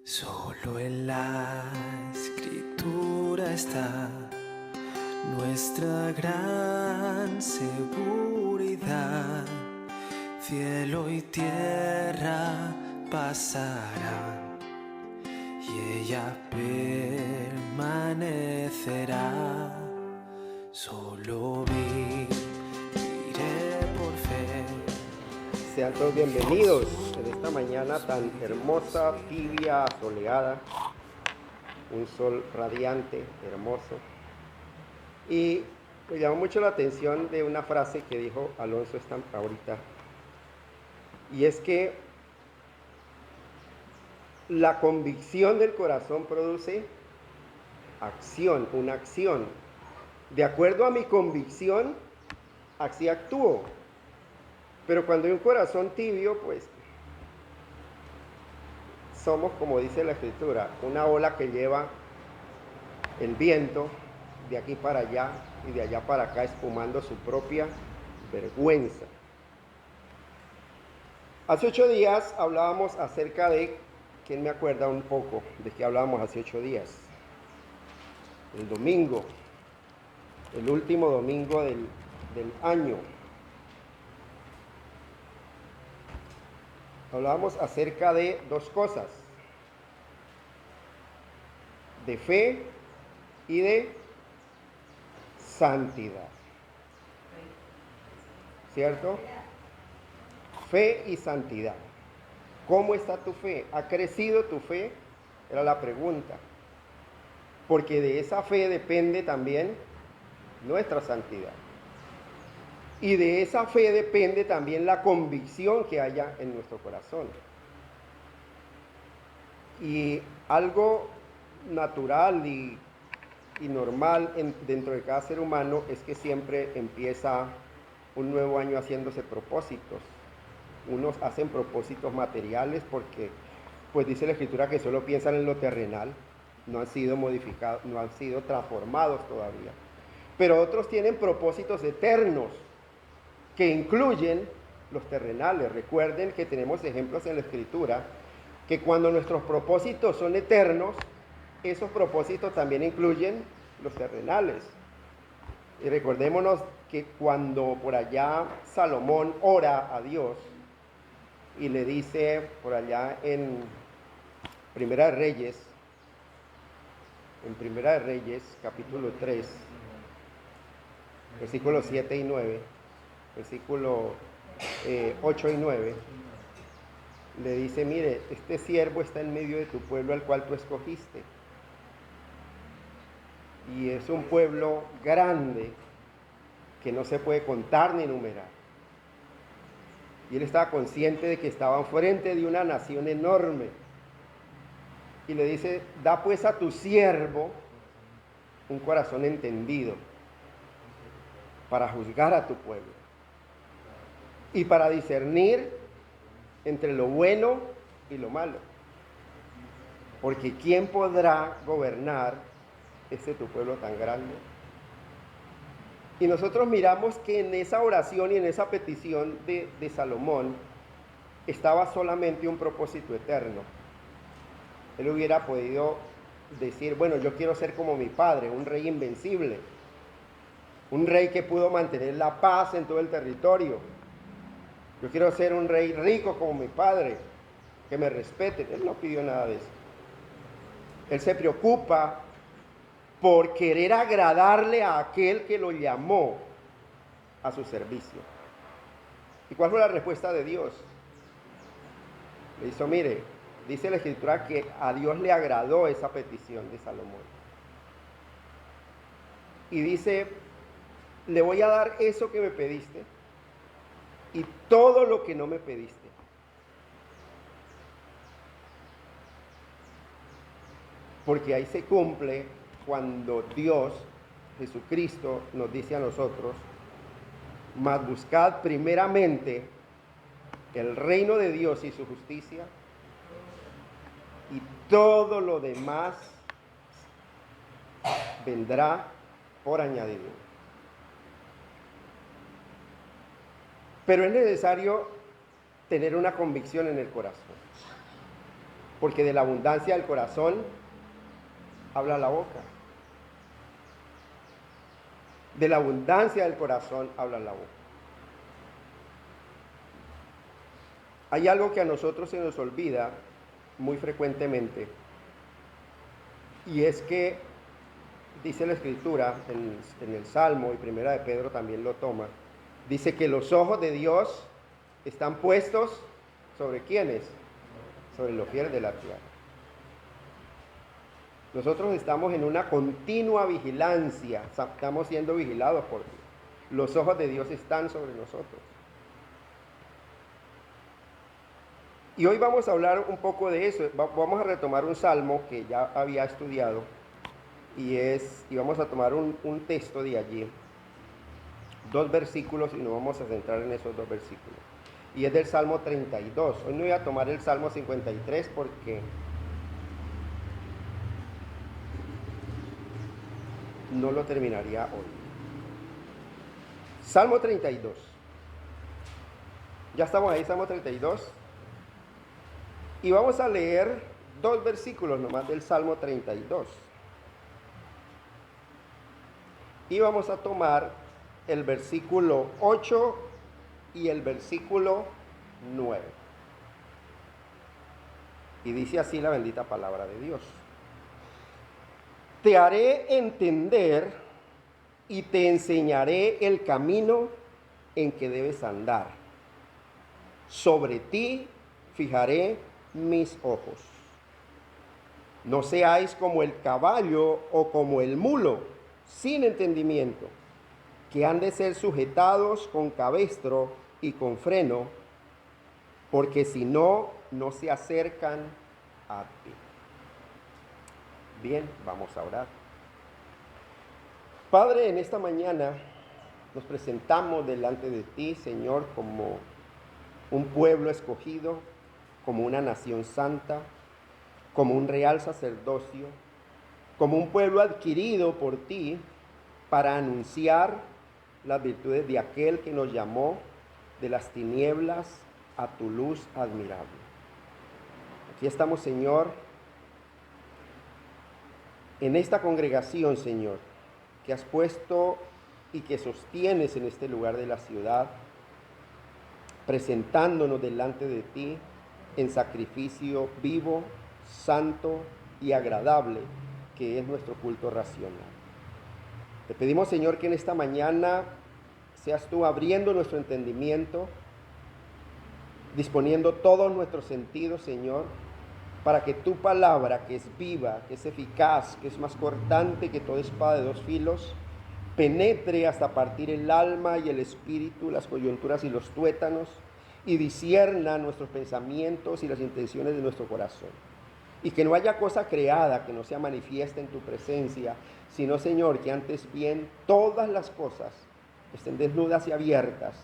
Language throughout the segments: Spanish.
Solo en la escritura está nuestra gran seguridad. Cielo y tierra pasarán y ella permanecerá. Solo viviré por fe. Sean todos bienvenidos en esta mañana tan hermosa, tibia, soleada, un sol radiante, hermoso. Y me llamó mucho la atención de una frase que dijo Alonso ahorita, y es que la convicción del corazón produce acción, una acción. De acuerdo a mi convicción, así actúo. Pero cuando hay un corazón tibio, pues somos, como dice la Escritura, una ola que lleva el viento de aquí para allá y de allá para acá, espumando su propia vergüenza. Hace 8 días hablábamos acerca de, ¿quién me acuerda un poco de qué hablábamos hace 8 días? El domingo, el último domingo del año. Hablábamos acerca de dos cosas, de fe y de santidad. ¿Cierto? Fe y santidad. ¿Cómo está tu fe? ¿Ha crecido tu fe? Era la pregunta. Porque de esa fe depende también nuestra santidad. Y de esa fe depende también la convicción que haya en nuestro corazón. Y algo natural y normal dentro de cada ser humano es que siempre empieza un nuevo año haciéndose propósitos. Unos hacen propósitos materiales porque, pues dice la Escritura que solo piensan en lo terrenal, no han sido modificados, no han sido transformados todavía. Pero otros tienen propósitos eternos que incluyen los terrenales. Recuerden que tenemos ejemplos en la Escritura que cuando nuestros propósitos son eternos, esos propósitos también incluyen los terrenales. Y recordémonos que cuando por allá Salomón ora a Dios y le dice por allá en Primera de Reyes, capítulo 3, versículos 7 y 9, versículo 8 y 9, le dice, mire, este siervo está en medio de tu pueblo al cual tú escogiste. Y es un pueblo grande que no se puede contar ni numerar. Y él estaba consciente de que estaba frente de una nación enorme. Y le dice, da pues a tu siervo un corazón entendido para juzgar a tu pueblo y para discernir entre lo bueno y lo malo. Porque ¿quién podrá gobernar tu pueblo tan grande? Y nosotros miramos que en esa oración y en esa petición de Salomón estaba solamente un propósito eterno. Él hubiera podido decir, bueno, yo quiero ser como mi padre, un rey invencible, un rey que pudo mantener la paz en todo el territorio. Yo quiero ser un rey rico como mi padre, que me respeten. Él no pidió nada de eso. Él se preocupa por querer agradarle a aquel que lo llamó a su servicio. ¿Y cuál fue la respuesta de Dios? Le dijo, mire, dice la Escritura que a Dios le agradó esa petición de Salomón. Y dice, le voy a dar eso que me pediste y todo lo que no me pediste. Porque ahí se cumple cuando Dios, Jesucristo, nos dice a nosotros, mas buscad primeramente el reino de Dios y su justicia, y todo lo demás vendrá por añadidura. Pero es necesario tener una convicción en el corazón. porque de la abundancia del corazón habla la boca. De la abundancia del corazón habla la boca. Hay algo que a nosotros se nos olvida muy frecuentemente, y es que dice la Escritura en el Salmo, y Primera de Pedro también lo toma, dice que los ojos de Dios están puestos ¿sobre quiénes? Sobre los fieles de la tierra. Nosotros estamos en una continua vigilancia, estamos siendo vigilados por Dios. Los ojos de Dios están sobre nosotros. Y hoy vamos a hablar un poco de eso. Vamos a retomar un salmo que ya había estudiado y vamos a tomar un texto de allí, 2 versículos, y nos vamos a centrar en esos 2 versículos. Y es del Salmo 32. Hoy no voy a tomar el Salmo 53 porque no lo terminaría hoy. Salmo 32. Ya estamos ahí, Salmo 32. Y vamos a leer 2 versículos nomás del Salmo 32. Y vamos a tomar el versículo 8 y el versículo 9. Y dice así la bendita palabra de Dios. Te haré entender y te enseñaré el camino en que debes andar. Sobre ti fijaré mis ojos. No seáis como el caballo o como el mulo, sin entendimiento, que han de ser sujetados con cabestro y con freno, porque si no, no se acercan a ti. Bien, vamos a orar. Padre, en esta mañana nos presentamos delante de ti, Señor, como un pueblo escogido, como una nación santa, como un real sacerdocio, como un pueblo adquirido por ti para anunciar las virtudes de aquel que nos llamó de las tinieblas a tu luz admirable. Aquí estamos, Señor, en esta congregación, Señor, que has puesto y que sostienes en este lugar de la ciudad, presentándonos delante de ti en sacrificio vivo, santo y agradable, que es nuestro culto racional. Te pedimos, Señor, que en esta mañana seas tú abriendo nuestro entendimiento, disponiendo todos nuestros sentidos, Señor, para que tu palabra, que es viva, que es eficaz, que es más cortante que toda espada de 2 filos, penetre hasta partir el alma y el espíritu, las coyunturas y los tuétanos, y discierna nuestros pensamientos y las intenciones de nuestro corazón. Y que no haya cosa creada que no sea manifiesta en tu presencia, sino, Señor, que antes bien todas las cosas estén desnudas y abiertas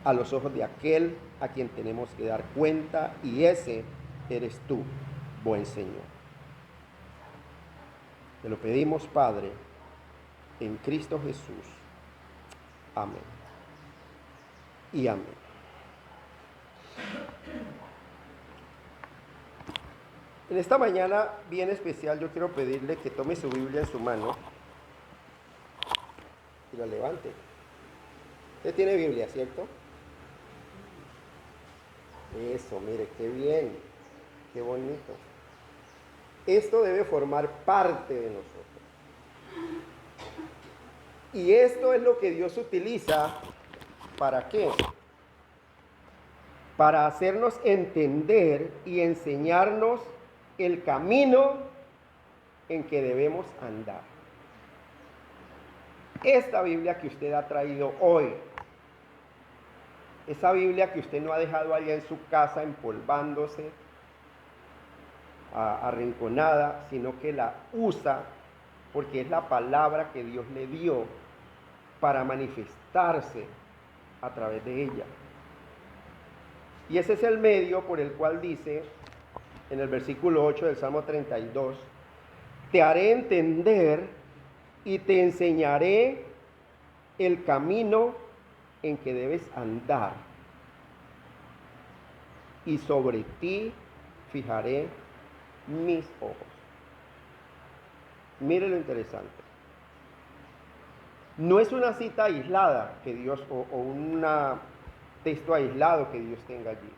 a los ojos de aquel a quien tenemos que dar cuenta, y ese eres tú, buen Señor. Te lo pedimos, Padre, en Cristo Jesús. Amén. Y amén. En esta mañana bien especial yo quiero pedirle que tome su Biblia en su mano y la levante. Usted tiene Biblia, ¿cierto? Eso, mire, qué bien, qué bonito. Esto debe formar parte de nosotros. Y esto es lo que Dios utiliza, ¿para qué? Para hacernos entender y enseñarnos el camino en que debemos andar. Esta Biblia que usted ha traído hoy, esa Biblia que usted no ha dejado allá en su casa empolvándose, arrinconada, sino que la usa porque es la palabra que Dios le dio para manifestarse a través de ella. Y ese es el medio por el cual dice en el versículo 8 del Salmo 32, te haré entender y te enseñaré el camino en que debes andar, y sobre ti fijaré mis ojos. Mire lo interesante. No es una cita aislada que Dios, o un texto aislado que Dios tenga allí.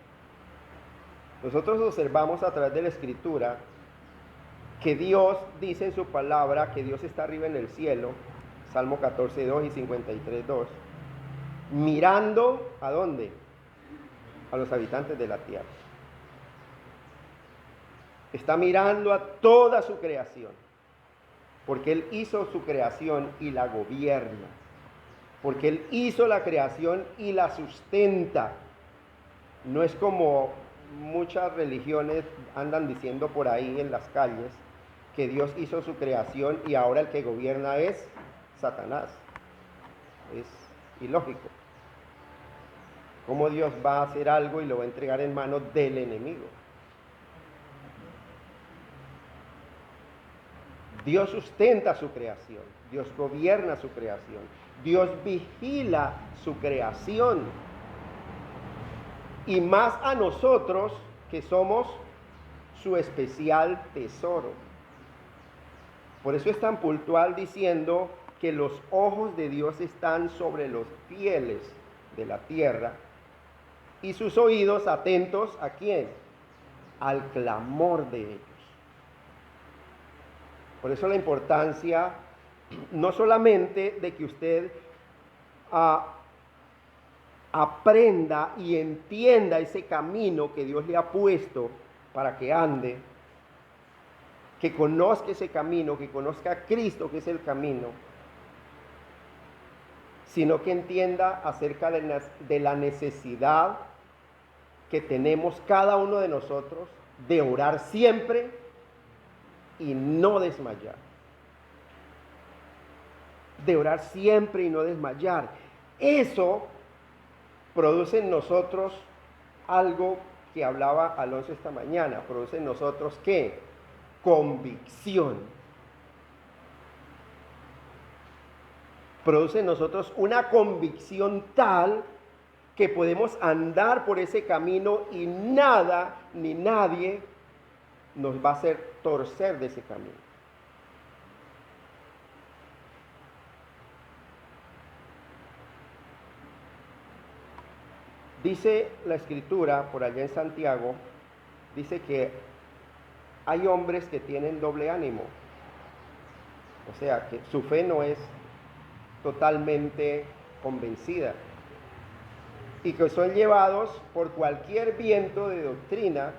Nosotros observamos a través de la Escritura que Dios dice en su palabra que Dios está arriba en el cielo, Salmo 14:2 y 53:2, mirando ¿a dónde? A los habitantes de la tierra. Está mirando a toda su creación, porque Él hizo su creación y la gobierna, porque Él hizo la creación y la sustenta. No es como muchas religiones andan diciendo por ahí en las calles, que Dios hizo su creación y ahora el que gobierna es Satanás. Es ilógico. ¿Cómo Dios va a hacer algo y lo va a entregar en manos del enemigo? Dios sustenta su creación, Dios gobierna su creación, Dios vigila su creación. Y más a nosotros que somos su especial tesoro. Por eso es tan puntual diciendo que los ojos de Dios están sobre los fieles de la tierra y sus oídos atentos ¿a quién? Al clamor de ellos. Por eso la importancia no solamente de que usted aprenda y entienda ese camino que Dios le ha puesto para que ande, que conozca ese camino, que conozca a Cristo, que es el camino, sino que entienda acerca de la necesidad que tenemos cada uno de nosotros de orar siempre y no desmayar. De orar siempre y no desmayar. Eso produce en nosotros algo que hablaba Alonso esta mañana. Produce en nosotros ¿qué? Convicción. Produce en nosotros una convicción tal que podemos andar por ese camino y nada ni nadie nos va a hacer torcer de ese camino. Dice la Escritura, por allá en Santiago, dice que hay hombres que tienen doble ánimo. O sea, que su fe no es totalmente convencida. Y que son llevados por cualquier viento de doctrina.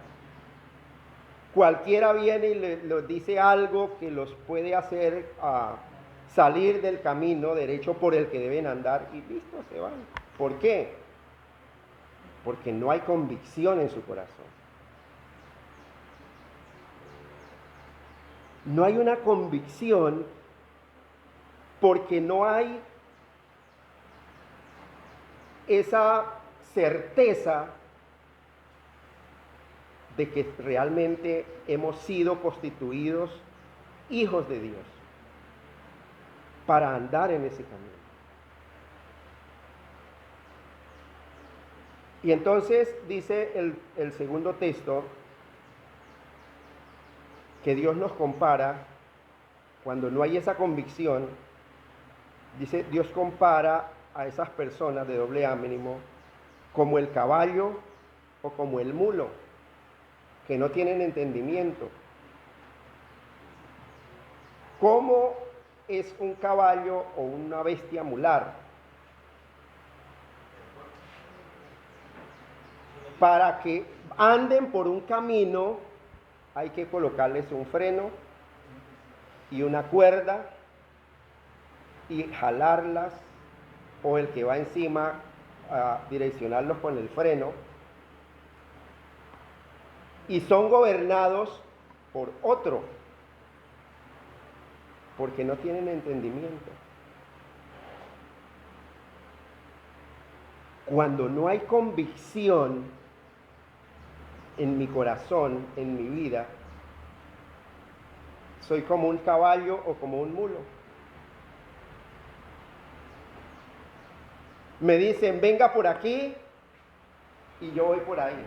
Cualquiera viene y les dice algo que los puede hacer salir del camino derecho por el que deben andar y listo, se van. ¿Por qué? Porque no hay convicción en su corazón. No hay una convicción porque no hay esa certeza de que realmente hemos sido constituidos hijos de Dios para andar en ese camino. Y entonces dice el segundo texto que Dios nos compara cuando no hay esa convicción. Dice, Dios compara a esas personas de doble ánimo como el caballo o como el mulo, que no tienen entendimiento. ¿Cómo es un caballo o una bestia mular? Para que anden por un camino hay que colocarles un freno y una cuerda y jalarlas, o el que va encima direccionarlos con el freno, y son gobernados por otro porque no tienen entendimiento. Cuando no hay convicción en mi corazón, en mi vida, soy como un caballo o como un mulo. Me dicen, venga por aquí, y yo voy por ahí.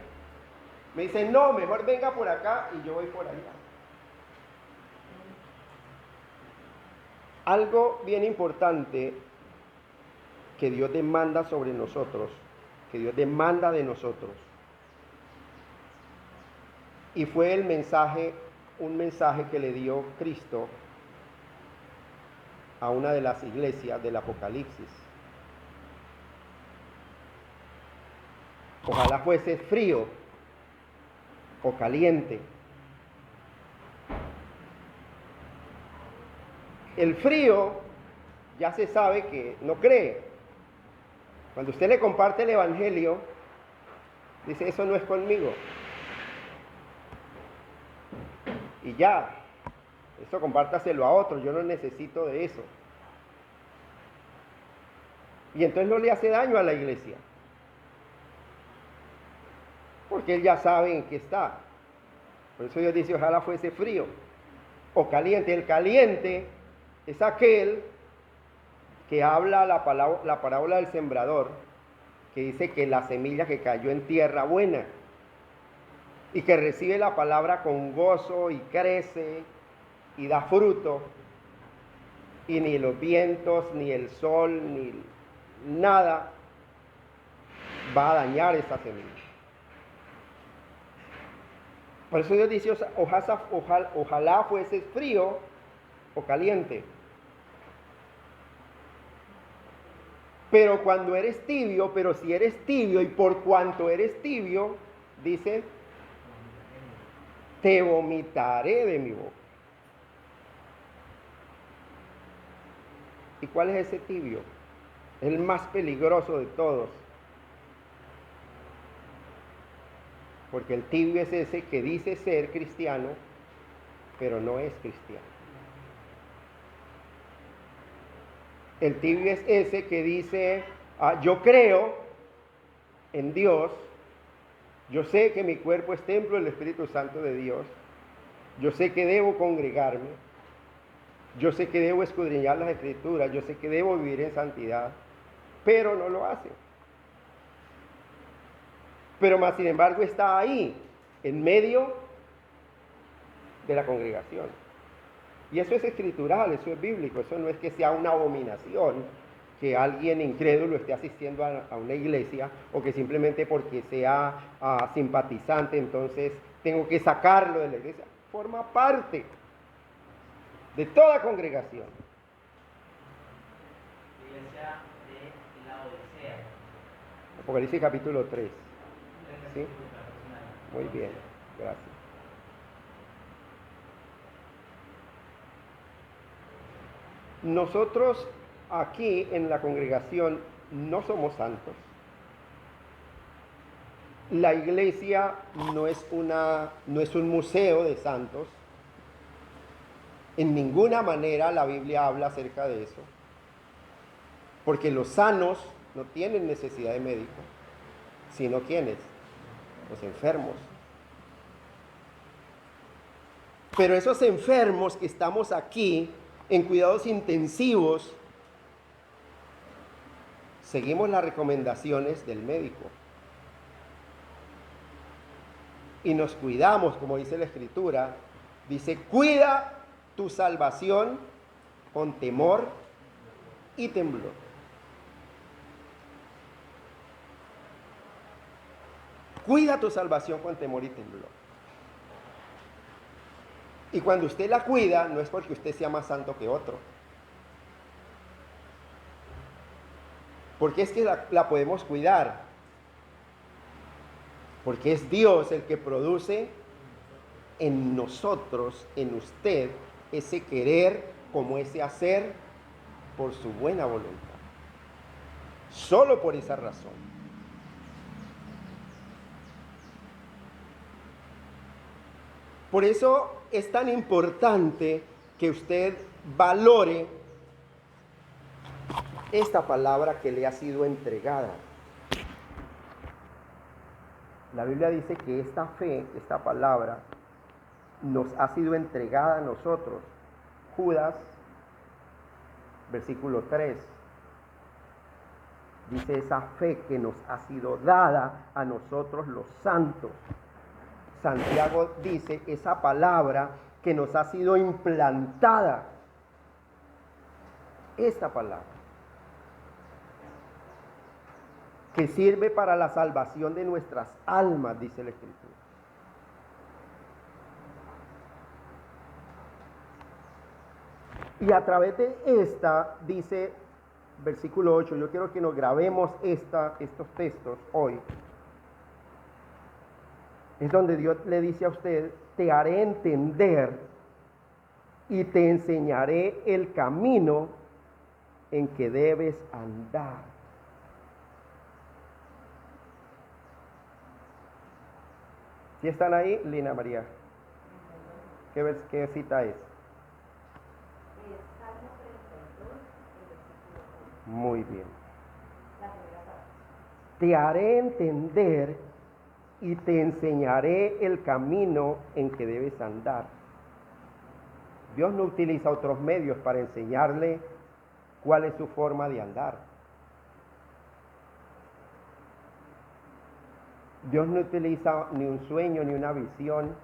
Me dicen, no, mejor venga por acá y yo voy por allá. Algo bien importante que Dios demanda sobre nosotros, que Dios demanda de nosotros, y fue el mensaje, un mensaje que le dio Cristo a una de las iglesias del Apocalipsis. Ojalá fuese frío o caliente. El frío ya se sabe que no cree. Cuando usted le comparte el evangelio, dice, eso no es conmigo. Y ya, eso compártaselo a otro, yo no necesito de eso. Y entonces no le hace daño a la iglesia. Porque él ya sabe en qué está. Por eso Dios dice, ojalá fuese frío o caliente. El caliente es aquel que habla la parábola del sembrador, que dice que la semilla que cayó en tierra buena y que recibe la palabra con gozo y crece y da fruto, y ni los vientos, ni el sol, ni nada va a dañar esa semilla. Por eso Dios dice, ojalá fuese frío o caliente. Pero cuando eres tibio, pero si eres tibio y por cuanto eres tibio, dice, te vomitaré de mi boca. ¿Y cuál es ese tibio? El más peligroso de todos. Porque el tibio es ese que dice ser cristiano, pero no es cristiano. El tibio es ese que dice, yo creo en Dios, yo sé que mi cuerpo es templo del Espíritu Santo de Dios, yo sé que debo congregarme, yo sé que debo escudriñar las Escrituras, yo sé que debo vivir en santidad, pero no lo hace. Pero más sin embargo está ahí, en medio de la congregación. Y eso es escritural, eso es bíblico, eso no es que sea una abominación que alguien incrédulo esté asistiendo a una iglesia o que simplemente porque sea simpatizante entonces tengo que sacarlo de la iglesia. Forma parte de toda congregación. Iglesia de la Odisea. Apocalipsis capítulo 3. ¿Sí? Muy bien, gracias. Nosotros aquí en la congregación no somos santos. La iglesia no es un museo de santos. En ninguna manera la Biblia habla acerca de eso. Porque los sanos no tienen necesidad de médico, sino ¿quiénes? Los enfermos. Pero esos enfermos que estamos aquí en cuidados intensivos, seguimos las recomendaciones del médico. Y nos cuidamos, como dice la Escritura, dice, cuida tu salvación con temor y temblor. Cuida tu salvación con temor y temblor. Y cuando usted la cuida, no es porque usted sea más santo que otro. Porque es que la podemos cuidar. Porque es Dios el que produce en nosotros, en usted, ese querer como ese hacer por su buena voluntad. Solo por esa razón. Por eso es tan importante que usted valore esta palabra que le ha sido entregada. La Biblia dice que esta fe, esta palabra, nos ha sido entregada a nosotros. Judas, versículo 3, dice esa fe que nos ha sido dada a nosotros los santos. Santiago dice, esa palabra que nos ha sido implantada. Esta palabra. Que sirve para la salvación de nuestras almas, dice la Escritura. Y a través de esta, dice versículo 8, yo quiero que nos grabemos estos textos hoy. Es donde Dios le dice a usted, te haré entender y te enseñaré el camino en que debes andar. ¿Sí están ahí, Lina María? ¿Qué cita es? Muy bien. Te haré entender y te enseñaré el camino en que debes andar. Dios no utiliza otros medios para enseñarle cuál es su forma de andar. Dios no utiliza ni un sueño, ni una visión,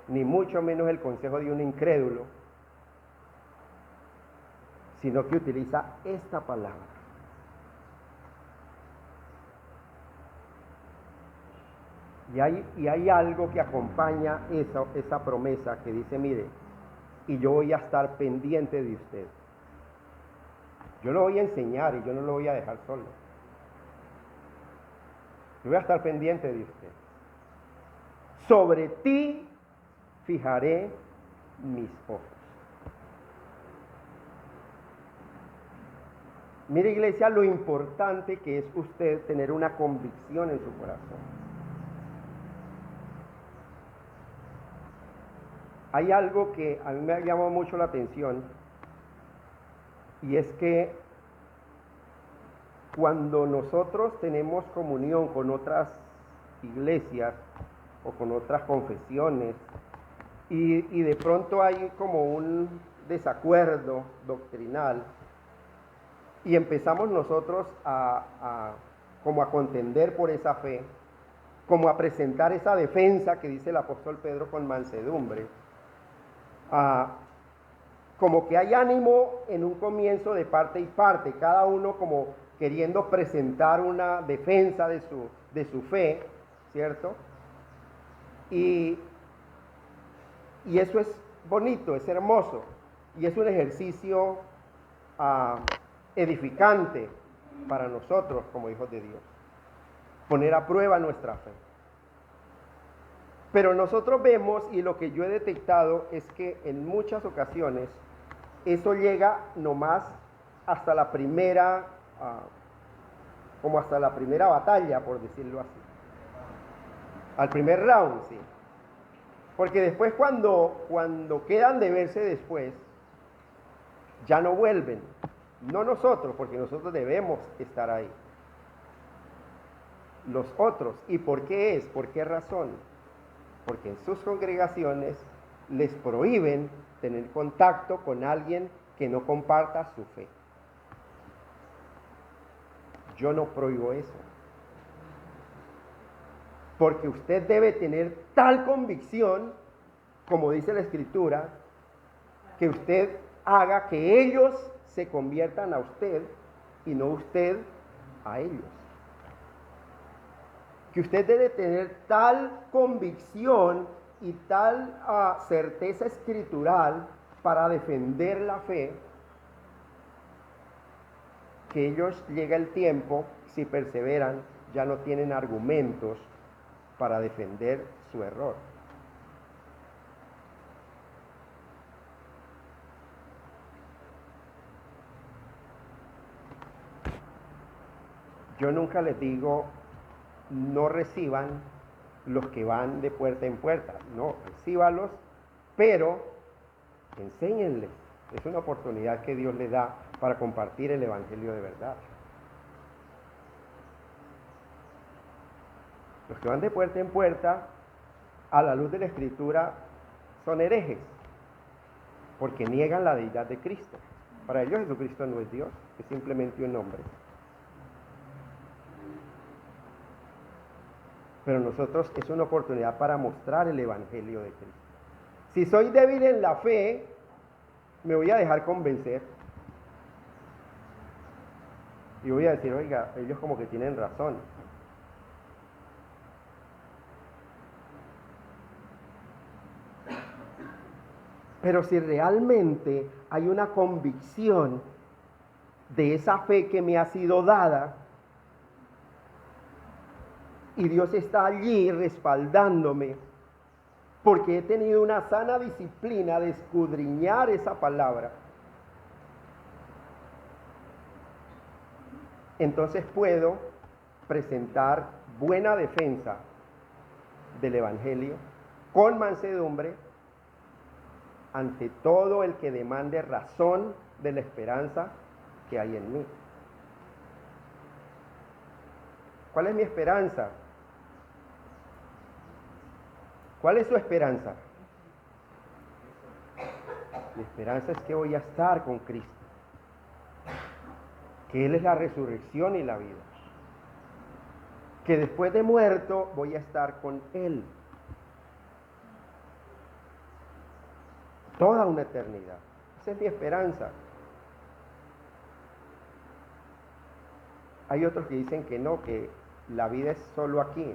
ni mucho menos el consejo de un incrédulo, sino que utiliza esta palabra. Y hay algo que acompaña esa promesa que dice, mire, y yo voy a estar pendiente de usted. Yo lo voy a enseñar y yo no lo voy a dejar solo. Yo voy a estar pendiente de usted. Sobre ti fijaré mis ojos. Mire, iglesia, lo importante que es usted tener una convicción en su corazón. Hay algo que a mí me ha llamado mucho la atención, y es que cuando nosotros tenemos comunión con otras iglesias o con otras confesiones, y de pronto hay como un desacuerdo doctrinal, y empezamos nosotros como a contender por esa fe, como a presentar esa defensa que dice el apóstol Pedro con mansedumbre, como que hay ánimo en un comienzo de parte y parte, cada uno como queriendo presentar una defensa de su fe, ¿cierto? Y eso es bonito, es hermoso, y es un ejercicio edificante para nosotros como hijos de Dios, poner a prueba nuestra fe. Pero nosotros vemos, y lo que yo he detectado es que en muchas ocasiones eso llega nomás hasta la primera, como hasta la primera batalla, por decirlo así. Al primer round, sí. Porque después cuando quedan de verse después, ya no vuelven. No nosotros, porque nosotros debemos estar ahí. Los otros. ¿Y por qué es? ¿Por qué razón? Porque en sus congregaciones les prohíben tener contacto con alguien que no comparta su fe. Yo no prohíbo eso. Porque usted debe tener tal convicción, como dice la Escritura, que usted haga que ellos se conviertan a usted y no usted a ellos. Que usted debe tener tal convicción y tal certeza escritural para defender la fe, que ellos llega el tiempo, si perseveran, ya no tienen argumentos para defender su error. Yo nunca les digo, no reciban los que van de puerta en puerta. No, recíbalos, pero enséñenles. Es una oportunidad que Dios les da para compartir el evangelio de verdad. Los que van de puerta en puerta, a la luz de la Escritura, son herejes, porque niegan la deidad de Cristo. Para ellos Jesucristo no es Dios, es simplemente un hombre. Pero nosotros es una oportunidad para mostrar el Evangelio de Cristo. Si soy débil en la fe, me voy a dejar convencer. Y voy a decir, oiga, ellos como que tienen razón. Pero si realmente hay una convicción de esa fe que me ha sido dada, y Dios está allí respaldándome, porque he tenido una sana disciplina de escudriñar esa palabra, entonces puedo presentar buena defensa del Evangelio con mansedumbre ante todo el que demande razón de la esperanza que hay en mí. ¿Cuál es mi esperanza? ¿Cuál es su esperanza? Mi esperanza es que voy a estar con Cristo, que Él es la resurrección y la vida, que después de muerto voy a estar con Él toda una eternidad. Esa es mi esperanza. Hay otros que dicen que no, que la vida es solo aquí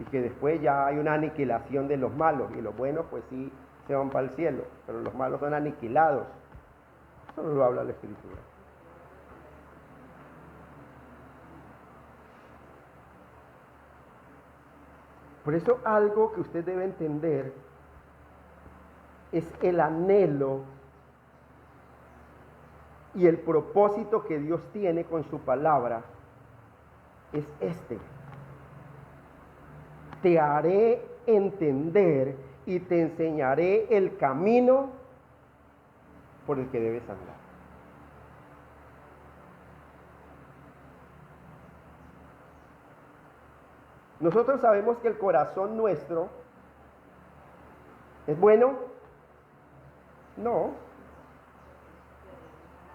y que después ya hay una aniquilación de los malos y los buenos pues sí se van para el cielo, pero los malos son aniquilados. Eso no lo habla la Escritura. Por eso algo que usted debe entender es el anhelo y el propósito que Dios tiene con su palabra es este. Te haré entender y te enseñaré el camino por el que debes andar. Nosotros sabemos que el corazón nuestro es bueno. No.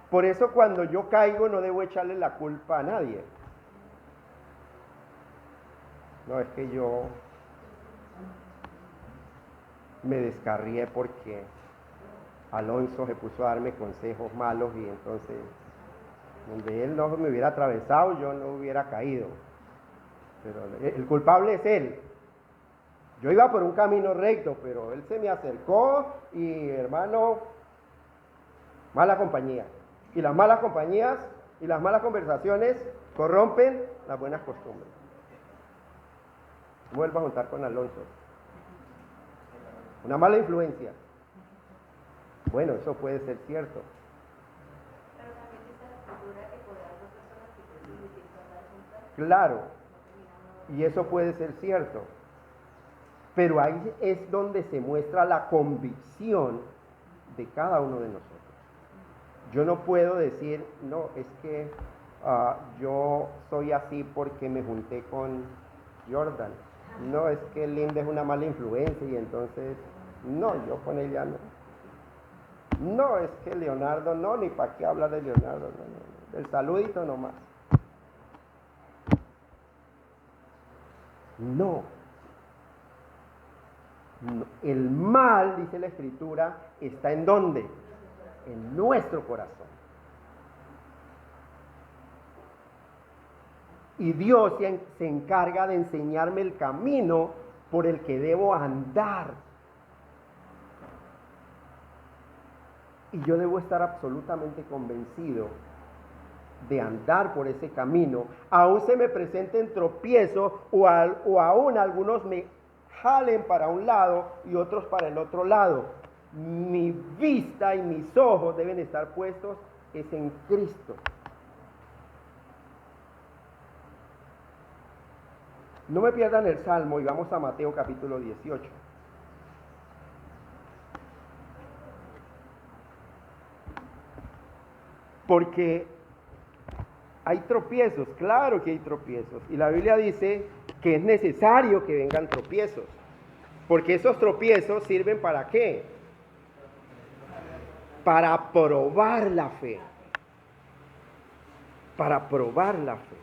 Por eso cuando yo caigo no debo echarle la culpa a nadie. No, es que yo me descarrié porque Alonso se puso a darme consejos malos y entonces donde él no me hubiera atravesado yo no hubiera caído. Pero el culpable es él. Yo iba por un camino recto, pero él se me acercó y, hermano, mala compañía. Y las malas compañías y las malas conversaciones corrompen las buenas costumbres. Vuelvo a juntar con Alonso. Una mala influencia. Bueno, eso puede ser cierto. Pero también dice la Escritura que podrán dos personas que crecen distintas andar juntas. Claro. Y eso puede ser cierto. Pero ahí es donde se muestra la convicción de cada uno de nosotros. Yo no puedo decir, no, es que yo soy así porque me junté con Jordan. No, es que Linda es una mala influencia y entonces, no, yo con ella no. No, es que Leonardo no, ni para qué hablar de Leonardo, no. El saludito nomás. No. El mal, dice la Escritura, está ¿en dónde? En nuestro corazón. Y Dios se encarga de enseñarme el camino por el que debo andar. Y yo debo estar absolutamente convencido de andar por ese camino. Aún se me presenten tropiezos o aún algunos me jalen para un lado y otros para el otro lado. Mi vista y mis ojos deben estar puestos es en Cristo. No me pierdan el Salmo y vamos a Mateo capítulo 18. Porque hay tropiezos, claro que hay tropiezos. Y la Biblia dice que es necesario que vengan tropiezos. Porque esos tropiezos sirven ¿para qué? Para probar la fe. Para probar la fe.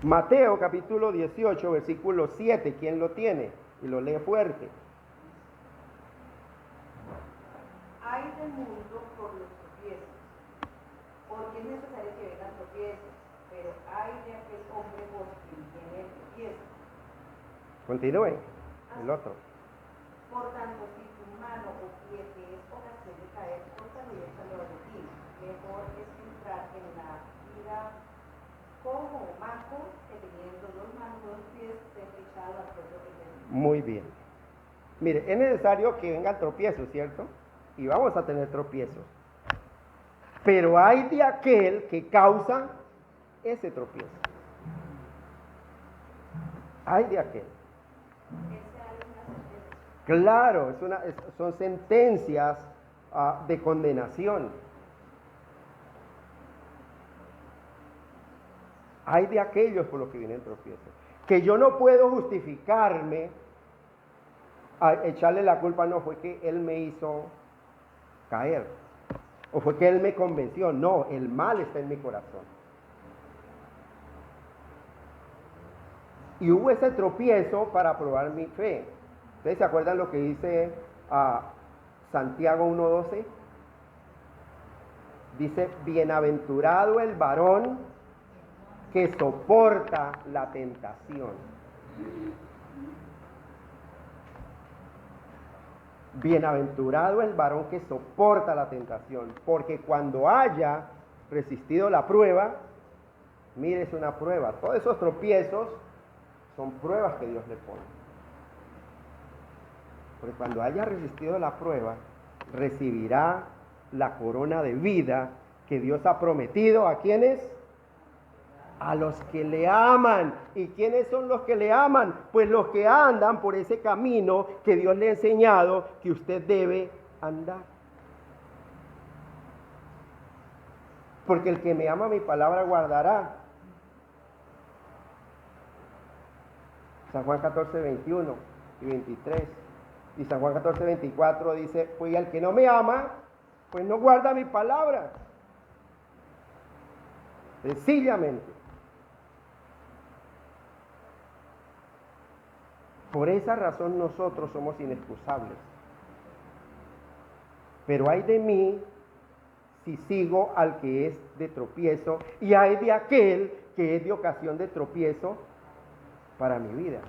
Mateo capítulo 18, versículo 7. ¿Quién lo tiene? Y lo lee fuerte. Hay del mundo por los tropiezos, porque es necesario que vengan tropiezos, pero hay de aquel hombre por quien viene el tropiezo. Continúen. El otro. Por tanto, si tu mano o pie te es ocasión de caer, córtalo y échalo de ti. Mejor es entrar en la vida cojo o manco que teniendo dos manos, dos pies, ser echado al fuego eterno. Muy bien. Mire, es necesario que vengan tropiezos, ¿cierto? Y vamos a tener tropiezos. Pero hay de aquel que causa ese tropiezo. Hay de aquel. Claro, son sentencias de condenación. Hay de aquellos por los que viene el tropiezo. Que yo no puedo justificarme a echarle la culpa, no fue que él me hizo caer, o fue que él me convenció. No, el mal está en mi corazón. Y hubo ese tropiezo para probar mi fe. ¿Ustedes se acuerdan lo que dice Santiago 1:12? Dice, bienaventurado el varón que soporta la tentación. Bienaventurado el varón que soporta la tentación, porque cuando haya resistido la prueba, mire, es una prueba. Todos esos tropiezos son pruebas que Dios le pone. Porque cuando haya resistido la prueba, recibirá la corona de vida que Dios ha prometido. ¿A quiénes? A los que le aman. ¿Y quiénes son los que le aman? Pues los que andan por ese camino que Dios le ha enseñado que usted debe andar. Porque el que me ama mi palabra guardará. San Juan 14, 21 y 23. Y San Juan 14, 24 dice, pues el que no me ama, pues no guarda mi palabra. Sencillamente. Por esa razón nosotros somos inexcusables. Pero hay de mí si sigo al que es de tropiezo, y hay de aquel que es de ocasión de tropiezo para mi vida,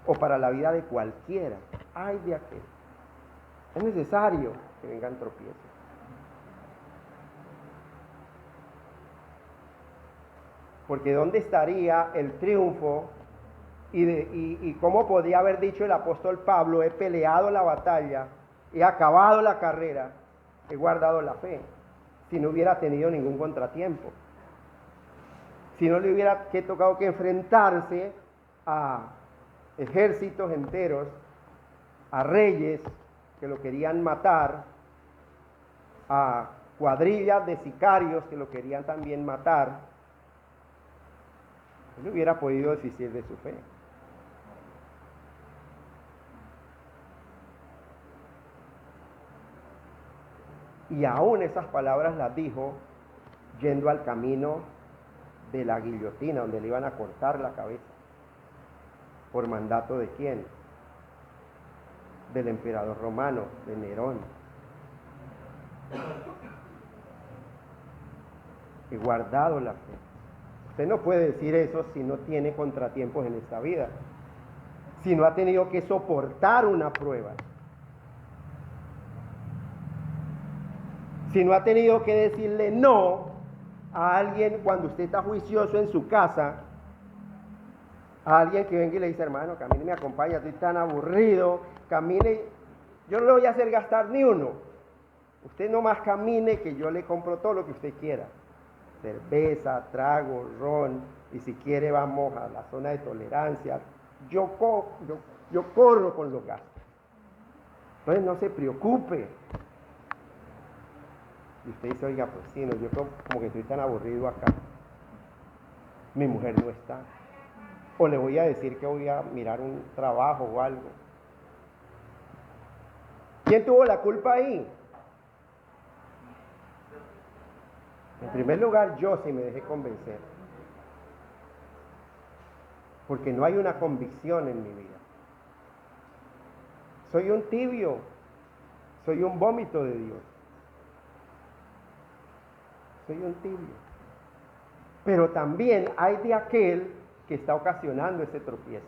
o para la vida de cualquiera. Hay de aquel. Es necesario que vengan tropiezos. Porque ¿dónde estaría el triunfo? Y cómo podría haber dicho el apóstol Pablo, he peleado la batalla, he acabado la carrera, he guardado la fe, si no hubiera tenido ningún contratiempo, si no le hubiera tocado que enfrentarse a ejércitos enteros, a reyes que lo querían matar, a cuadrillas de sicarios que lo querían también matar. Él hubiera podido desistir de su fe. Y aún esas palabras las dijo yendo al camino de la guillotina, donde le iban a cortar la cabeza. ¿Por mandato de quién? Del emperador romano, de Nerón. He guardado la fe. Usted no puede decir eso si no tiene contratiempos en esta vida, si no ha tenido que soportar una prueba, si no ha tenido que decirle no a alguien cuando usted está juicioso en su casa, a alguien que venga y le dice, hermano, camine y me acompaña, estoy tan aburrido, camine, yo no le voy a hacer gastar ni uno, usted nomás camine que yo le compro todo lo que usted quiera, cerveza, trago, ron, y si quiere vamos a la zona de tolerancia, yo corro con los gastos. Entonces no se preocupe. Y usted dice, oiga, pues sí, no, yo como que estoy tan aburrido acá, mi mujer no está, o le voy a decir que voy a mirar un trabajo o algo. ¿Quién tuvo la culpa ahí? En primer lugar, yo sí me dejé convencer. porque no hay una convicción en mi vida. Soy un tibio, soy un vómito de Dios. Soy un tibio. Pero también hay de aquel que está ocasionando ese tropiezo.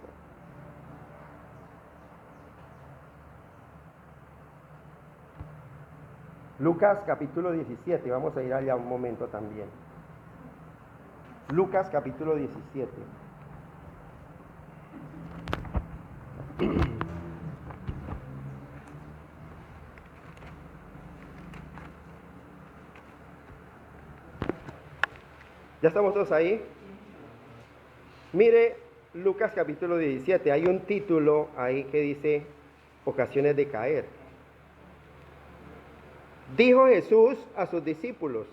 Lucas capítulo 17, vamos a ir allá un momento también. Lucas capítulo 17. ¿Ya estamos todos ahí? Mire, Lucas capítulo 17, hay un título ahí que dice ocasiones de caer. Dijo Jesús a sus discípulos,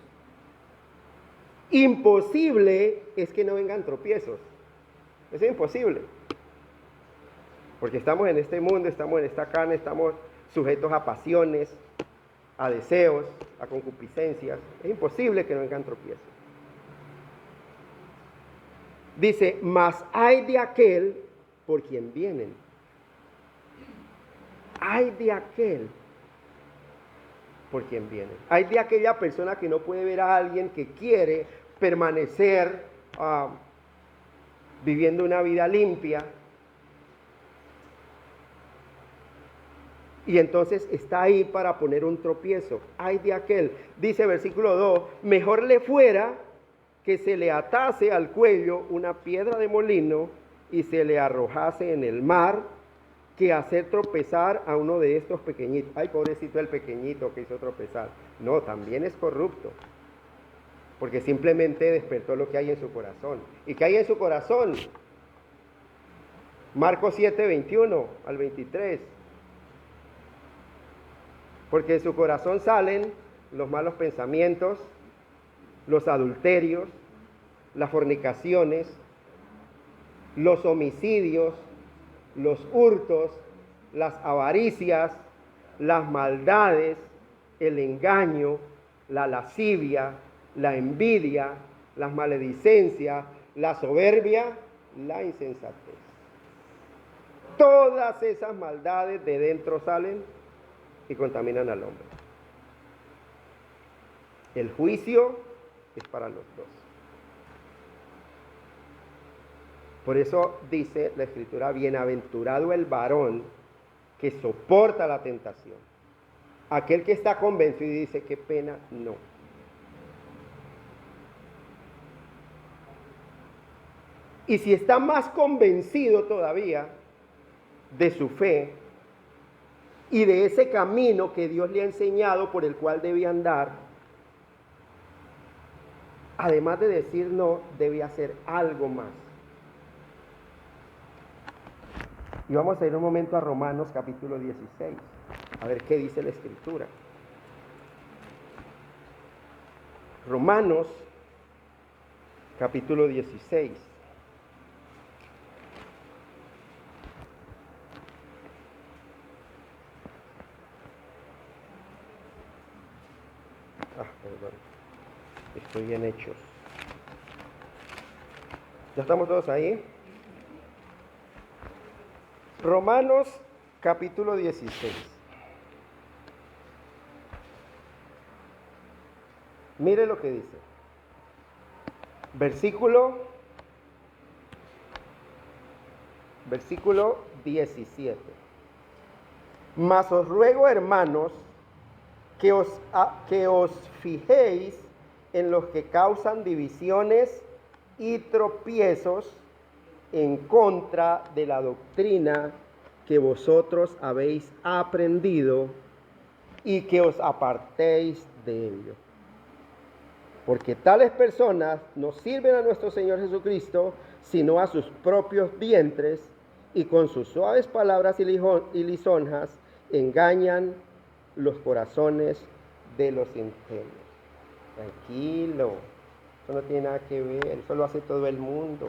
imposible es que no vengan tropiezos. Eso es imposible. Porque estamos en este mundo, estamos en esta carne, estamos sujetos a pasiones, a deseos, a concupiscencias. Es imposible que no vengan tropiezos. Dice, mas hay de aquel por quien vienen. Hay de aquel por quien vienen. Hay de aquella persona que no puede ver a alguien que quiere permanecer viviendo una vida limpia. Y entonces está ahí para poner un tropiezo. Hay de aquel, dice versículo 2, mejor le fuera que se le atase al cuello una piedra de molino y se le arrojase en el mar, que hacer tropezar a uno de estos pequeñitos. Ay, pobrecito el pequeñito que hizo tropezar. No, también es corrupto, porque simplemente despertó lo que hay en su corazón. ¿Y qué hay en su corazón? Marcos 7, 21 al 23. Porque de su corazón salen los malos pensamientos, los adulterios, las fornicaciones, los homicidios, los hurtos, las avaricias, las maldades, el engaño, la lascivia, la envidia, las maledicencias, la soberbia, la insensatez. Todas esas maldades de dentro salen y contaminan al hombre. El juicio es para los dos. Por eso dice la Escritura, bienaventurado el varón que soporta la tentación. Aquel que está convencido y dice, qué pena, no. Y si está más convencido todavía de su fe y de ese camino que Dios le ha enseñado por el cual debe andar, además de decir no, debe hacer algo más. Y vamos a ir un momento a Romanos capítulo 16, a ver qué dice la Escritura. Romanos capítulo 16. Perdón. Estoy bien Hechos. ¿Ya estamos todos ahí? Romanos capítulo 16. Mire lo que dice. Versículo 17. Mas os ruego, hermanos, que os fijéis en los que causan divisiones y tropiezos en contra de la doctrina que vosotros habéis aprendido y que os apartéis de ello. Porque tales personas no sirven a nuestro Señor Jesucristo, sino a sus propios vientres, y con sus suaves palabras y lisonjas engañan los corazones de los ingenuos. Tranquilo, eso no tiene nada que ver, eso lo hace todo el mundo.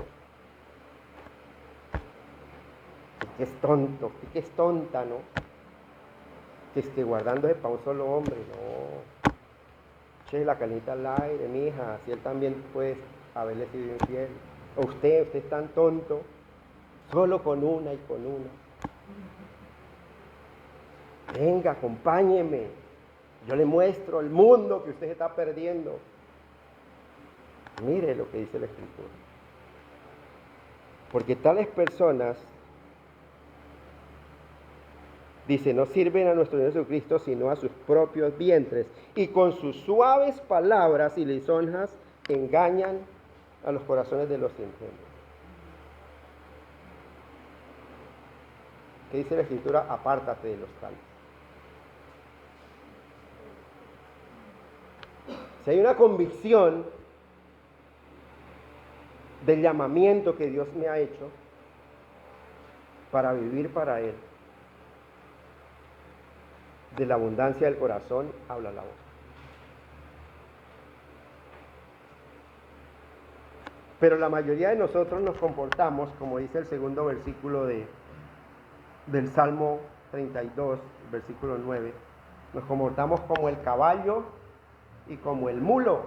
Que es tonto, que es tonta, ¿no? Que esté guardándose para un solo hombre, no. Che, la canita al aire, mija, si él también puede haberle sido infiel. O usted es tan tonto Solo con una y con una. Venga, acompáñeme. Yo le muestro el mundo que usted está perdiendo. Mire lo que dice la Escritura. Porque tales personas, dice, no sirven a nuestro Señor Jesucristo, sino a sus propios vientres. Y con sus suaves palabras y lisonjas engañan a los corazones de los ingenuos. ¿Qué dice la Escritura? Apártate de los tales. Si hay una convicción del llamamiento que Dios me ha hecho para vivir para Él, de la abundancia del corazón habla la boca. Pero la mayoría de nosotros nos comportamos, como dice el segundo versículo del Salmo 32, versículo 9, nos comportamos como el caballo y como el mulo.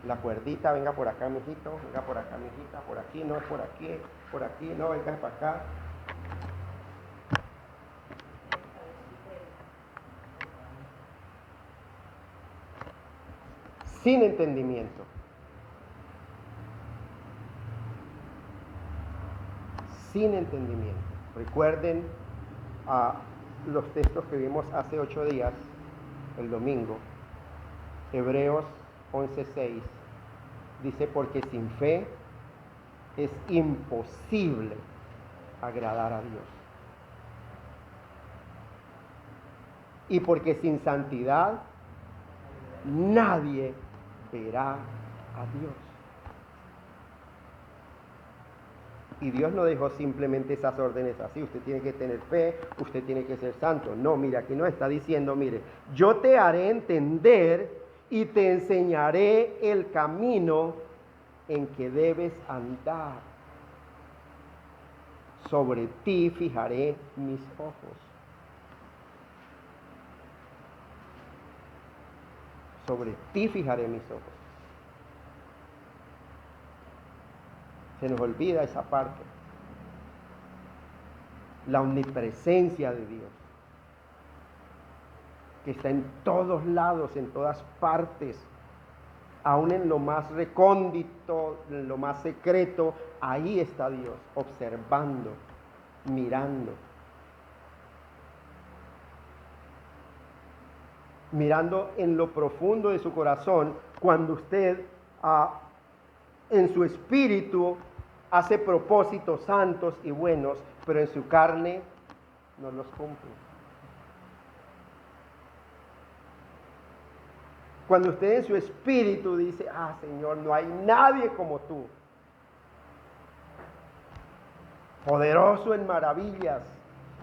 La cuerdita, venga por acá, mijito, venga por acá, mijita, por aquí, no, por aquí, no, venga para acá. Sin entendimiento. Sin entendimiento. Recuerden los textos que vimos hace 8 días, el domingo. Hebreos 11:6 dice, porque sin fe es imposible agradar a Dios. Y porque sin santidad nadie verá a Dios. Y Dios no dejó simplemente esas órdenes así, usted tiene que tener fe, usted tiene que ser santo. No, mire, aquí nos está diciendo, mire, yo te haré entender y te enseñaré el camino en que debes andar. Sobre ti fijaré mis ojos. Sobre ti fijaré mis ojos. Se nos olvida esa parte. La omnipresencia de Dios, que está en todos lados, en todas partes, aún en lo más recóndito, en lo más secreto, ahí está Dios, observando, mirando. Mirando en lo profundo de su corazón, cuando usted en su espíritu hace propósitos santos y buenos, pero en su carne no los cumple. Cuando usted en su espíritu dice, Señor, no hay nadie como tú, poderoso en maravillas,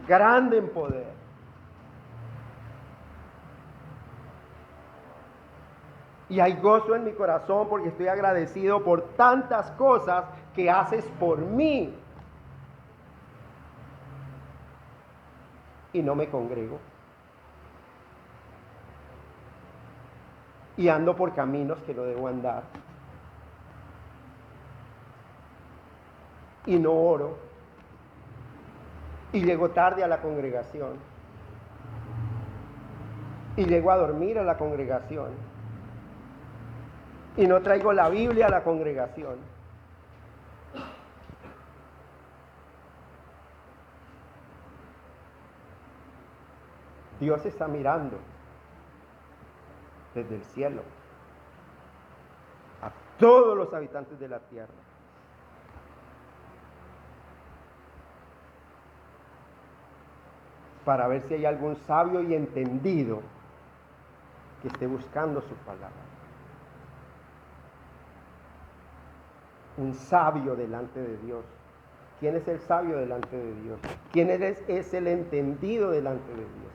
grande en poder. Y hay gozo en mi corazón porque estoy agradecido por tantas cosas que haces por mí. Y no me congrego. Y ando por caminos que no debo andar. Y no oro. Y llego tarde a la congregación. Y llego a dormir a la congregación. Y no traigo la Biblia a la congregación. Dios está mirando desde el cielo a todos los habitantes de la tierra. Para ver si hay algún sabio y entendido que esté buscando su palabra. Un sabio delante de Dios. ¿Quién es el sabio delante de Dios? ¿Quién es el entendido delante de Dios?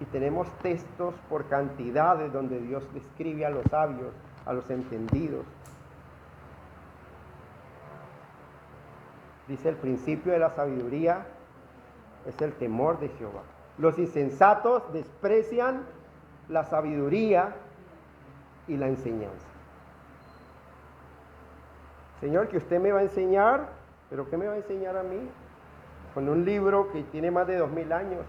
Y tenemos textos por cantidades donde Dios describe a los sabios, a los entendidos. Dice, el principio de la sabiduría es el temor de Jehová. Los insensatos desprecian la sabiduría y la enseñanza. Señor, que usted me va a enseñar, pero ¿qué me va a enseñar a mí? Con un libro que tiene más de 2000 años.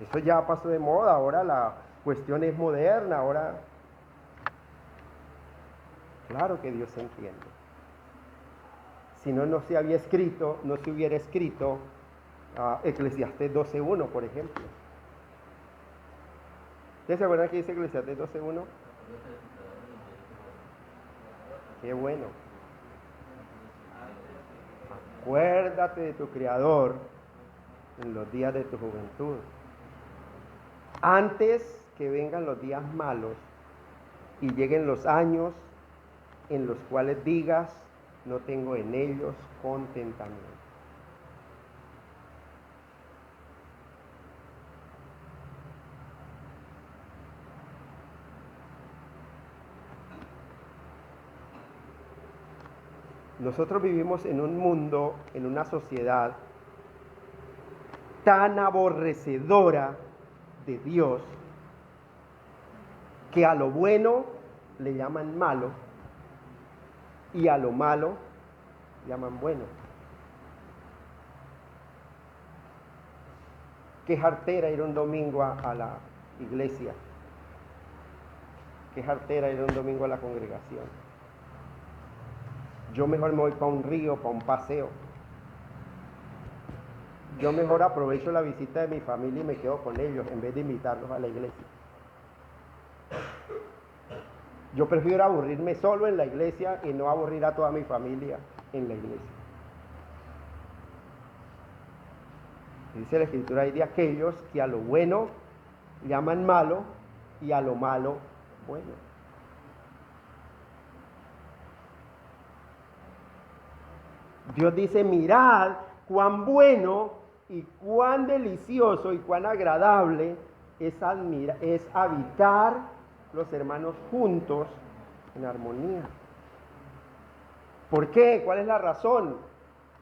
Eso ya pasó de moda, ahora la cuestión es moderna, ahora... Claro que Dios se entiende. Si no, no se había escrito, no se hubiera escrito Eclesiastés 12.1, por ejemplo. ¿Ustedes se acuerdan que dice Eclesiastés 12.1? Qué bueno. Acuérdate de tu Creador en los días de tu juventud. Antes que vengan los días malos y lleguen los años en los cuales digas, no tengo en ellos contentamiento. Nosotros vivimos en un mundo, en una sociedad tan aborrecedora de Dios, que a lo bueno le llaman malo y a lo malo llaman bueno. Qué jartera ir un domingo a la iglesia. Qué jartera ir un domingo a la congregación. Yo mejor me voy para un río, para un paseo. Yo mejor aprovecho la visita de mi familia y me quedo con ellos en vez de invitarlos a la iglesia. Yo prefiero aburrirme solo en la iglesia y no aburrir a toda mi familia en la iglesia. Dice la Escritura, hay de aquellos que a lo bueno llaman malo y a lo malo bueno. Dios dice, mirad cuán bueno y cuán delicioso y cuán agradable es habitar los hermanos juntos en armonía. ¿Por qué? ¿Cuál es la razón?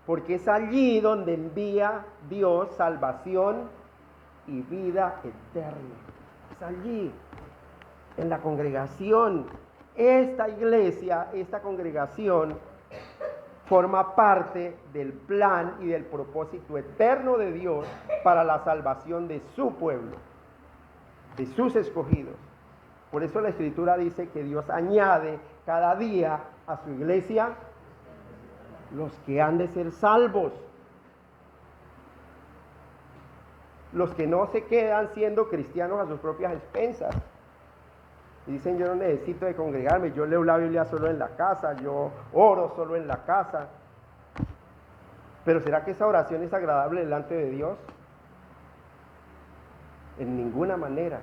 Porque es allí donde envía Dios salvación y vida eterna. Es allí, en la congregación. Esta iglesia, esta congregación, forma parte del plan y del propósito eterno de Dios para la salvación de su pueblo, de sus escogidos. Por eso la Escritura dice que Dios añade cada día a su iglesia los que han de ser salvos, los que no se quedan siendo cristianos a sus propias expensas. Y dicen, yo no necesito de congregarme, yo leo la Biblia solo en la casa, yo oro solo en la casa. Pero ¿será que esa oración es agradable delante de Dios? En ninguna manera.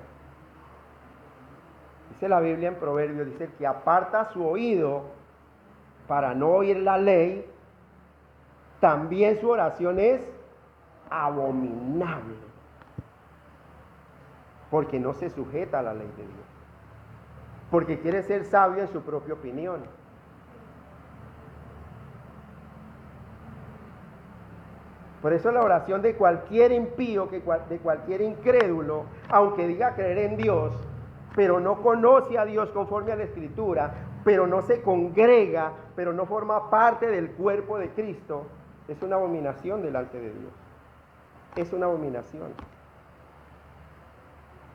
Dice la Biblia en Proverbios, dice, el que aparta su oído para no oír la ley, también su oración es abominable, porque no se sujeta a la ley de Dios. Porque quiere ser sabio en su propia opinión. Por eso la oración de cualquier impío, de cualquier incrédulo, aunque diga creer en Dios, pero no conoce a Dios conforme a la Escritura, pero no se congrega, pero no forma parte del cuerpo de Cristo, es una abominación delante de Dios. Es una abominación.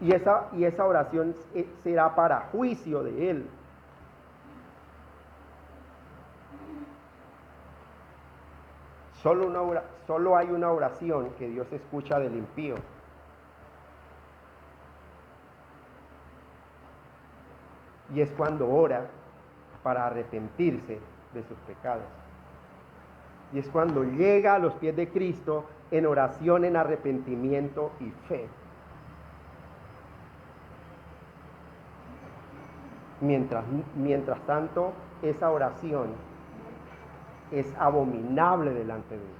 Y esa oración será para juicio de Él. Solo hay una oración que Dios escucha del impío. Y es cuando ora para arrepentirse de sus pecados. Y es cuando llega a los pies de Cristo en oración, en arrepentimiento y fe. Mientras tanto, esa oración es abominable delante de Dios.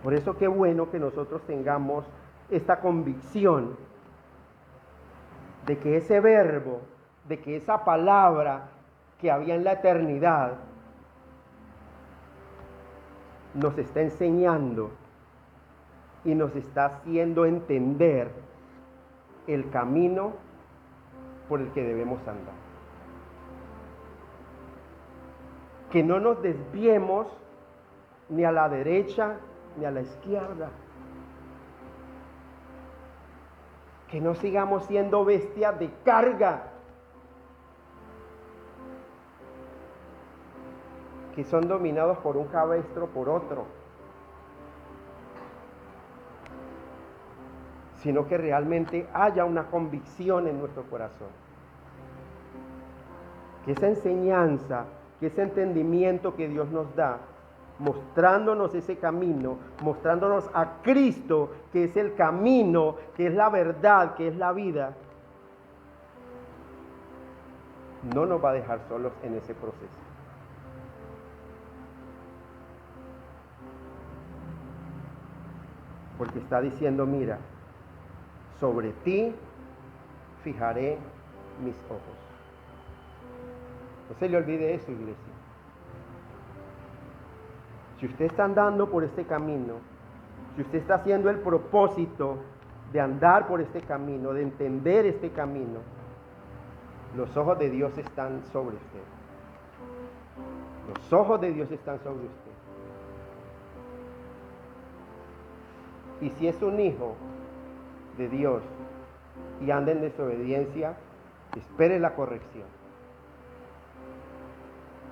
Por eso qué bueno que nosotros tengamos esta convicción de que ese verbo, de que esa palabra que había en la eternidad, nos está enseñando y nos está haciendo entender el camino por el que debemos andar. Que no nos desviemos ni a la derecha ni a la izquierda. Que no sigamos siendo bestias de carga, que son dominados por un cabestro por otro, sino que realmente haya una convicción en nuestro corazón. Que esa enseñanza, que ese entendimiento que Dios nos da, mostrándonos ese camino, mostrándonos a Cristo, que es el camino, que es la verdad, que es la vida, no nos va a dejar solos en ese proceso. Porque está diciendo, mira, sobre ti fijaré mis ojos. No se le olvide eso, iglesia. Si usted está andando por este camino, si usted está haciendo el propósito de andar por este camino, de entender este camino, los ojos de Dios están sobre usted. Los ojos de Dios están sobre usted. Y si es un hijo de Dios y anda en desobediencia, espere la corrección.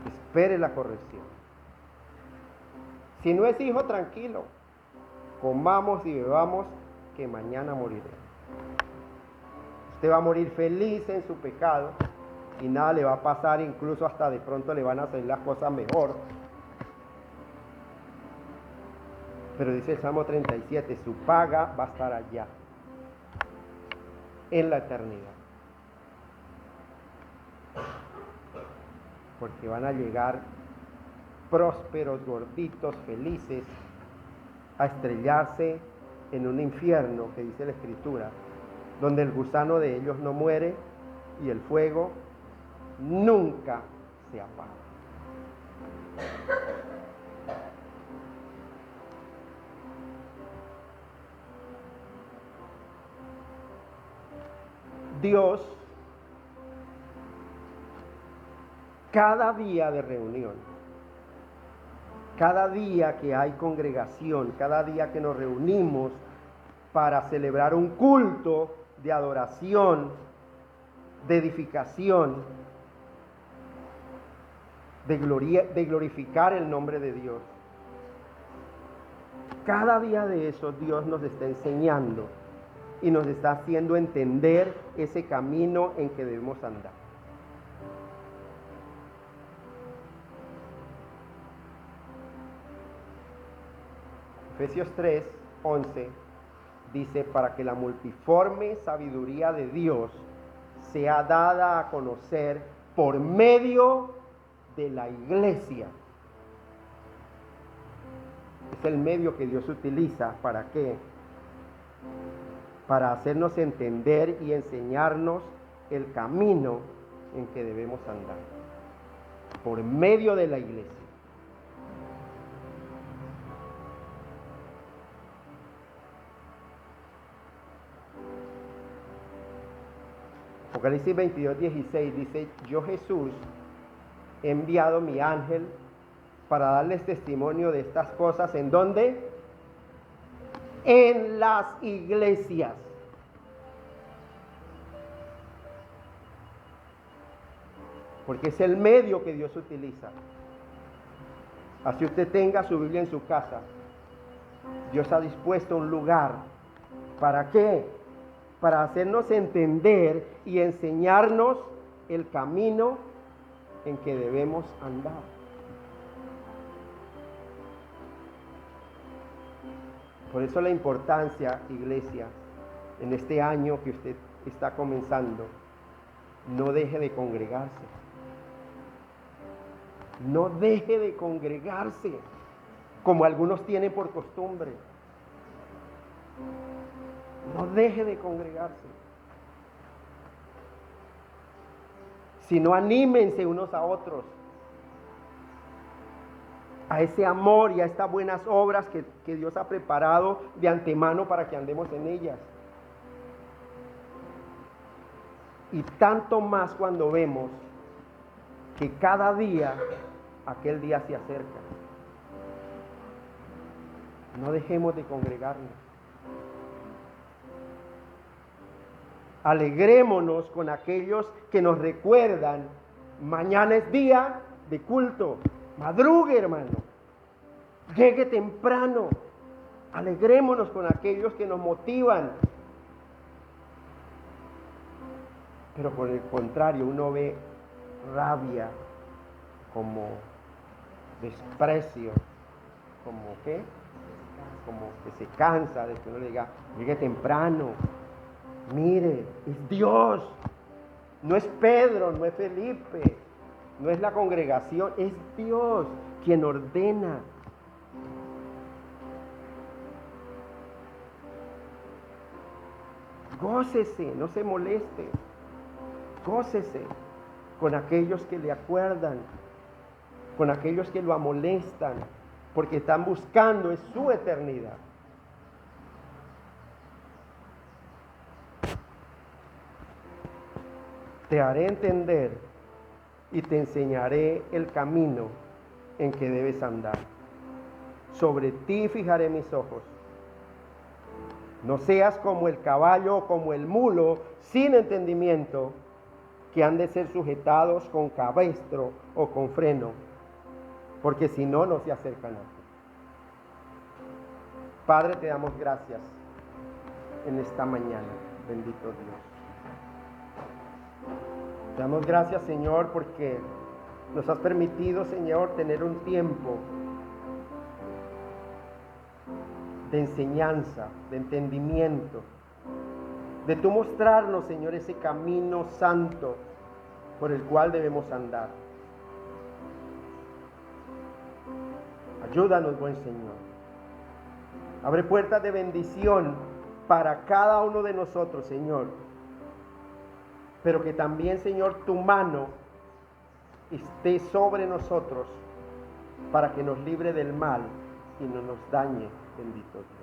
Espere la corrección. Si no es hijo, tranquilo. Comamos y bebamos, que mañana moriré. Usted va a morir feliz en su pecado y nada le va a pasar, incluso hasta de pronto le van a hacer las cosas mejor. Pero dice el Salmo 37, su paga va a estar allá, en la eternidad. Porque van a llegar prósperos, gorditos, felices, a estrellarse en un infierno, que dice la Escritura, donde el gusano de ellos no muere y el fuego nunca se apaga. Dios, cada día de reunión, cada día que hay congregación, cada día que nos reunimos para celebrar un culto de adoración, de edificación, de glorificar el nombre de Dios, cada día de eso Dios nos está enseñando y nos está haciendo entender ese camino en que debemos andar. Efesios 3, 11 dice, para que la multiforme sabiduría de Dios sea dada a conocer por medio de la iglesia. Es el medio que Dios utiliza, ¿para qué? Para hacernos entender y enseñarnos el camino en que debemos andar, por medio de la iglesia. Apocalipsis 22, 16 dice, yo Jesús he enviado mi ángel para darles testimonio de estas cosas. ¿En dónde? En las iglesias. Porque es el medio que Dios utiliza. Así usted tenga su Biblia en su casa, Dios ha dispuesto un lugar. ¿Para qué? Para hacernos entender y enseñarnos el camino en que debemos andar. Por eso la importancia, iglesia, en este año que usted está comenzando, no deje de congregarse. No deje de congregarse, como algunos tienen por costumbre. No deje de congregarse. Sino anímense unos a otros. a ese amor y a estas buenas obras que Dios ha preparado de antemano para que andemos en ellas. Y tanto más cuando vemos que cada día aquel día se acerca. No dejemos de congregarnos. Alegrémonos con aquellos que nos recuerdan, mañana es día de culto. Madrugue, hermano. Llegue temprano. Alegrémonos con aquellos que nos motivan. Pero por el contrario, uno ve rabia, como desprecio, como ¿qué? Como que se cansa de que uno le diga, llegue temprano. Mire, es Dios. No es Pedro, no es Felipe, no es la congregación, es Dios quien ordena. Gócese, no se moleste. Gócese con aquellos que le acuerdan, con aquellos que lo amonestan, porque están buscando es su eternidad. Te haré entender y te enseñaré el camino en que debes andar. Sobre ti fijaré mis ojos. No seas como el caballo o como el mulo sin entendimiento, que han de ser sujetados con cabestro o con freno, porque si no, no se acercan a ti. Padre, te damos gracias en esta mañana, bendito Dios. Te damos gracias, Señor, porque nos has permitido, Señor, tener un tiempo de enseñanza, de entendimiento, de tú mostrarnos, Señor, ese camino santo por el cual debemos andar. Ayúdanos, buen Señor. Abre puertas de bendición para cada uno de nosotros, Señor. Pero que también, Señor, tu mano esté sobre nosotros para que nos libre del mal y no nos dañe, bendito Dios.